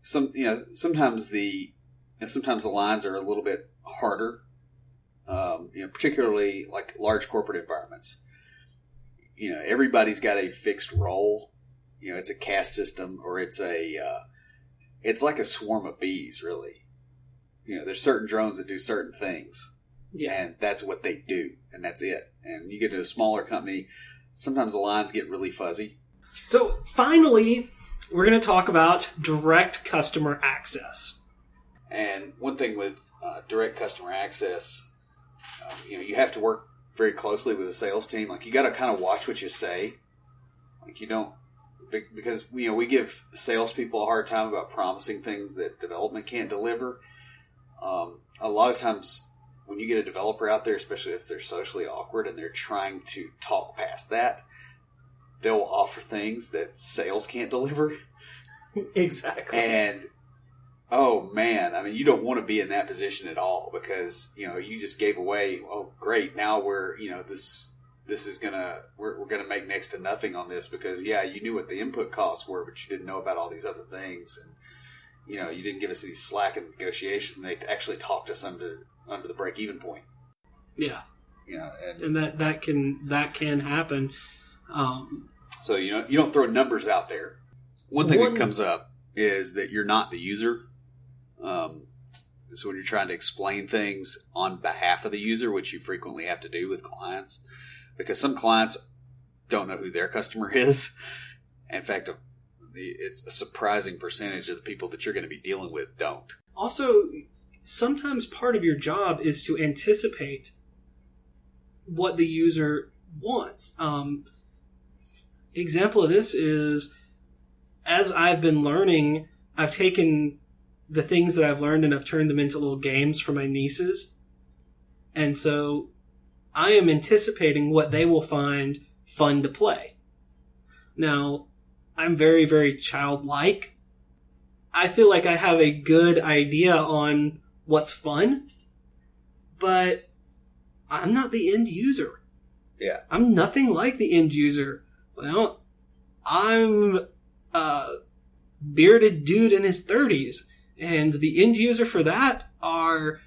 sometimes the lines are a little bit harder, particularly like large corporate environments. Everybody's got a fixed role. It's a caste system, or it's like a swarm of bees, really. There's certain drones that do certain things. Yeah. And that's what they do, and that's it. And you get to a smaller company, sometimes the lines get really fuzzy. So finally, we're going to talk about direct customer access. And one thing with direct customer access, you have to work very closely with the sales team. Like, you got to kind of watch what you say. Like, you don't because we give salespeople a hard time about promising things that development can't deliver. A lot of times when you get a developer out there, especially if they're socially awkward and they're trying to talk past that, they'll offer things that sales can't deliver. Exactly. And oh man, I mean, you don't want to be in that position at all, because you just gave away. Oh, great! Now we're this is we're gonna make next to nothing on this, because you knew what the input costs were, but you didn't know about all these other things, and you didn't give us any slack in negotiation. They actually talked us under the break even point. Yeah. And that can happen. So you don't throw numbers out there. One thing that comes up is that you're not the user. So when you're trying to explain things on behalf of the user, which you frequently have to do with clients, because some clients don't know who their customer is. In fact, it's a surprising percentage of the people that you're going to be dealing with don't. Also, sometimes part of your job is to anticipate what the user wants. Example of this is, as I've been learning, I've taken the things that I've learned and I've turned them into little games for my nieces. And so I am anticipating what they will find fun to play. Now, I'm very, very childlike. I feel like I have a good idea on what's fun, but I'm not the end user. Yeah. I'm nothing like the end user. Well, I'm a bearded dude in his 30s, and the end user for that are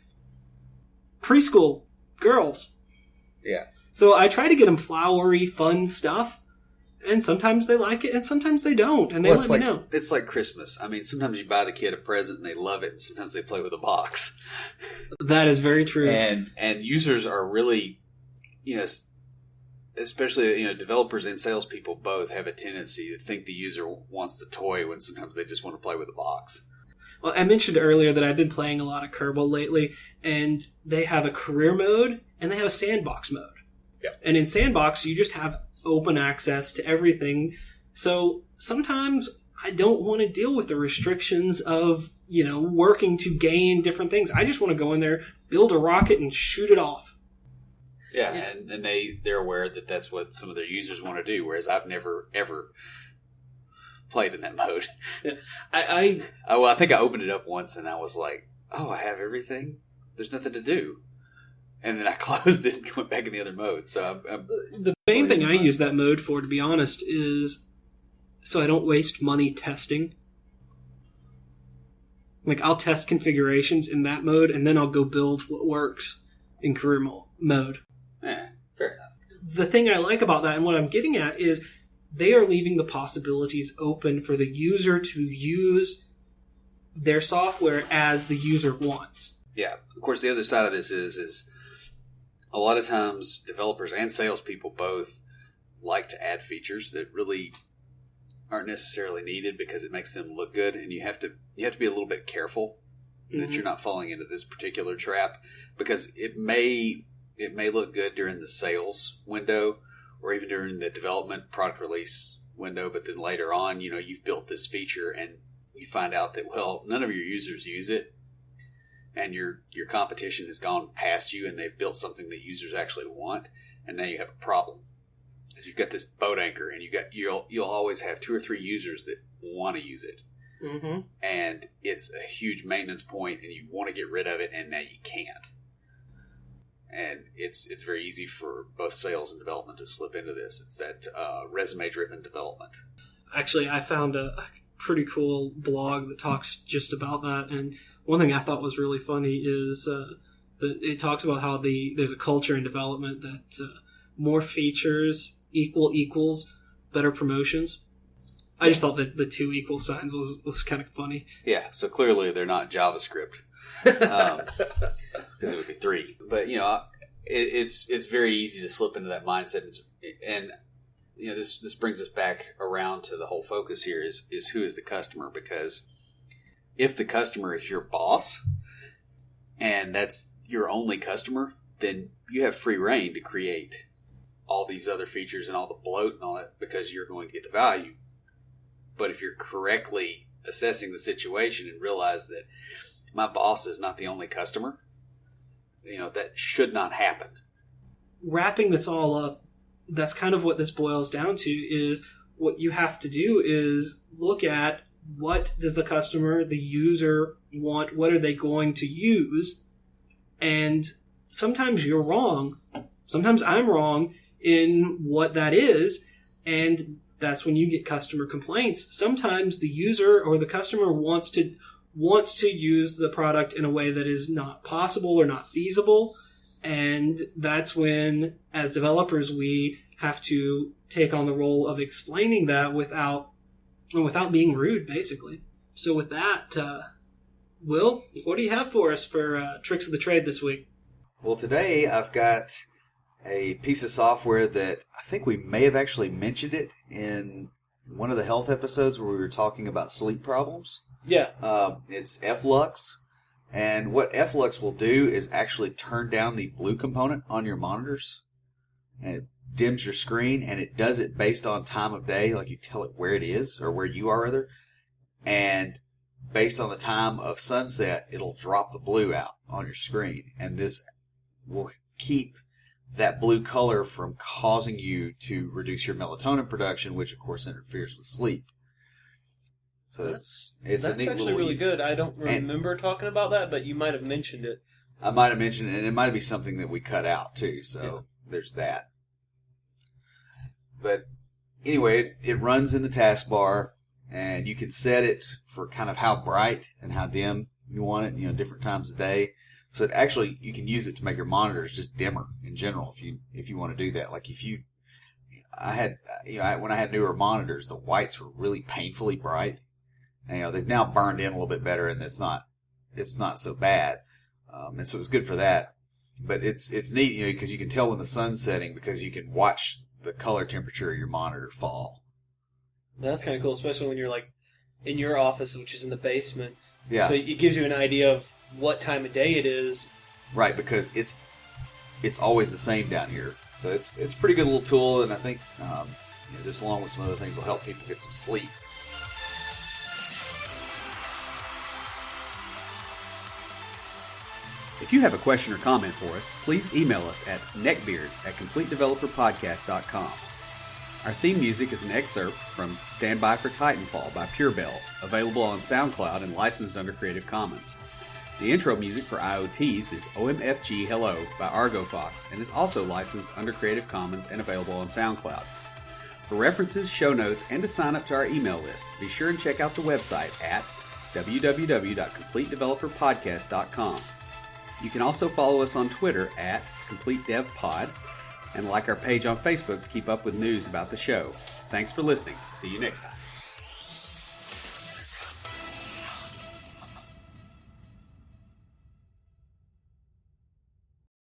preschool girls. Yeah. So I try to get them flowery, fun stuff, and sometimes they like it, and sometimes they don't, and they let me know. It's like Christmas. I mean, sometimes you buy the kid a present and they love it, and sometimes they play with a box. That is very true. And users are really, especially developers and salespeople both have a tendency to think the user wants the toy when sometimes they just want to play with a box. Well, I mentioned earlier that I've been playing a lot of Kerbal lately, and they have a career mode and they have a sandbox mode. Yeah. And in sandbox, you just have open access to everything. So sometimes I don't want to deal with the restrictions of, working to gain different things. I just want to go in there, build a rocket, and shoot it off. Yeah. And they're aware that that's what some of their users want to do, whereas I've never, ever played in that mode. Yeah. I think I opened it up once and I was like, oh, I have everything? There's nothing to do. And then I closed it and went back in the other mode. So the main thing I use that mode for, to be honest, is so I don't waste money testing. Like, I'll test configurations in that mode, and then I'll go build what works in career mode. Yeah, fair enough. The thing I like about that, and what I'm getting at, is they are leaving the possibilities open for the user to use their software as the user wants. Yeah. Of course, the other side of this is a lot of times developers and salespeople both like to add features that really aren't necessarily needed because it makes them look good, and you have to be a little bit careful that you're not falling into this particular trap, because it may look good during the sales window or even during the development product release window, but then later on, you've built this feature and you find out that, well, none of your users use it, and your competition has gone past you and they've built something that users actually want, and now you have a problem. Because you've got this boat anchor, and you'll always have 2 or 3 users that want to use it. Mm-hmm. And it's a huge maintenance point, and you want to get rid of it, and now you can't. And it's very easy for both sales and development to slip into this. It's that resume-driven development. Actually, I found a pretty cool blog that talks just about that, and one thing I thought was really funny is that it talks about how there's a culture in development that more features equals better promotions. I just thought that the 2 equal signs was kind of funny. Yeah, so clearly they're not JavaScript, because it would be 3. But it's very easy to slip into that mindset, and this brings us back around to the whole focus here is who is the customer, because if the customer is your boss and that's your only customer, then you have free reign to create all these other features and all the bloat and all that, because you're going to get the value. But if you're correctly assessing the situation and realize that my boss is not the only customer, that should not happen. Wrapping this all up, that's kind of what this boils down to, is what you have to do is look at what does the customer, the user want, what are they going to use, and sometimes you're wrong. Sometimes I'm wrong in what that is, and that's when you get customer complaints. Sometimes the user or the customer wants to use the product in a way that is not possible or not feasible, and that's when, as developers, we have to take on the role of explaining that without being rude, basically. So with that, Will, what do you have for us for tricks of the trade this week? Well, today I've got a piece of software that I think we may have actually mentioned it in one of the health episodes where we were talking about sleep problems. Yeah. It's Flux. And what Flux will do is actually turn down the blue component on your monitors. And it dims your screen, and it does it based on time of day. Like, you tell it where it is, or where you are, rather. And based on the time of sunset, it'll drop the blue out on your screen. And this will keep that blue color from causing you to reduce your melatonin production, which, of course, interferes with sleep. So that's neat actually really good. I don't remember talking about that, but you might have mentioned it. I might have mentioned it, and it might be something that we cut out, too. So There's that. But anyway, it runs in the taskbar, and you can set it for kind of how bright and how dim you want it, different times of day. So it actually, you can use it to make your monitors just dimmer in general if you want to do that. Like when I had newer monitors, the whites were really painfully bright. And, they've now burned in a little bit better, and it's not so bad. And so it's good for that. But it's neat, because you can tell when the sun's setting because you can watch the color temperature of your monitor fall. That's kind of cool, especially when you're like in your office, which is in the basement. Yeah. So it gives you an idea of what time of day it is. Right, because it's always the same down here. So it's a pretty good little tool, and I think this, along with some other things, will help people get some sleep. If you have a question or comment for us, please email us at neckbeards@CompleteDeveloperPodcast.com. Our theme music is an excerpt from Stand By for Titanfall by Pure Bells, available on SoundCloud and licensed under Creative Commons. The intro music for IoTs is OMFG Hello by Argo Fox and is also licensed under Creative Commons and available on SoundCloud. For references, show notes, and to sign up to our email list, be sure and check out the website at www.CompleteDeveloperPodcast.com. You can also follow us on Twitter at CompleteDevPod and like our page on Facebook to keep up with news about the show. Thanks for listening. See you next time.